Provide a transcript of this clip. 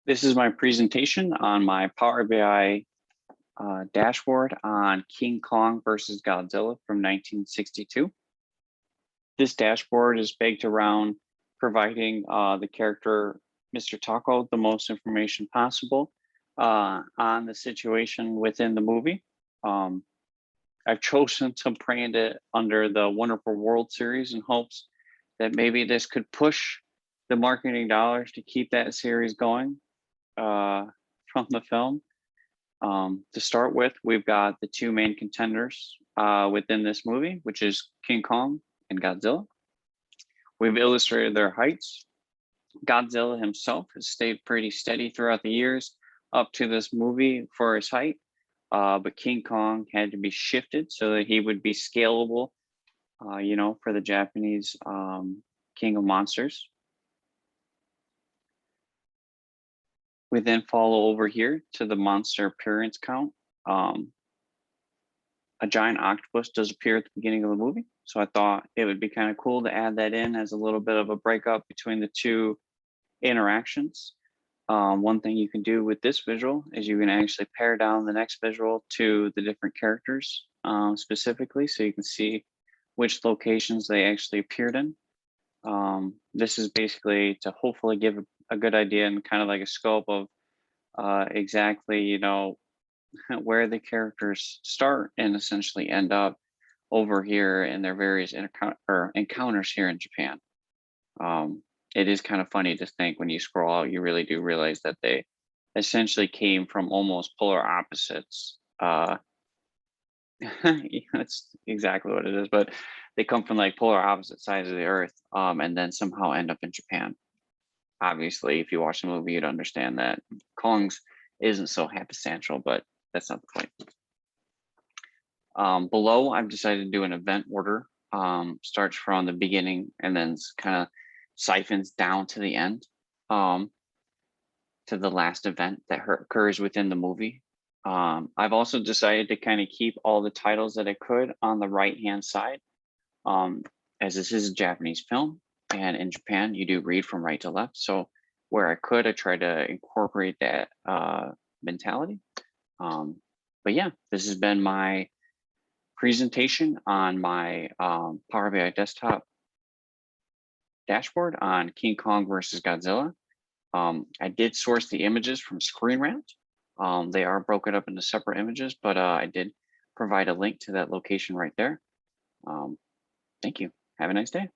This is my presentation on my Power BI dashboard on King Kong versus Godzilla from 1962. This dashboard is baked around providing the character Mr. Taco the most information possible on the situation within the movie. I've chosen to brand it under the Wonderful World series in hopes that maybe this could push the marketing dollars to keep that series going from the film. To start with, we've got the two main contenders within this movie, which is King Kong and Godzilla. We've illustrated their heights. Godzilla himself has stayed pretty steady throughout the years up to this movie for his height, but King Kong had to be shifted so that he would be scalable, for the Japanese King of Monsters. We then follow over here to the monster appearance count. A giant octopus does appear at the beginning of the movie, so I thought it would be kind of cool to add that in as a little bit of a breakup between the two interactions. One thing you can do with this visual is you can actually pare down the next visual to the different characters specifically, so you can see which locations they actually appeared in. This is basically to hopefully give a good idea and kind of like a scope of exactly, where the characters start and essentially end up over here in their various encounters here in Japan. It is kind of funny to think when you scroll out, you really do realize that they essentially came from almost polar opposites. That's exactly what it is, but they come from like polar opposite sides of the earth, and then somehow end up in Japan. Obviously, if you watch the movie, you'd understand that Kong's isn't so happenstantial, but that's not the point. Below, I've decided to do an event order. Starts from the beginning and then kind of siphons down to the end, to the last event that occurs within the movie. I've also decided to kind of keep all the titles that I could on the right-hand side, as this is a Japanese film, and in Japan, you do read from right to left. So where I could, I try to incorporate that mentality. But yeah, this has been my presentation on my Power BI desktop dashboard on King Kong versus Godzilla. I did source the images from Screen Rant. They are broken up into separate images, but I did provide a link to that location right there. Thank you. Have a nice day.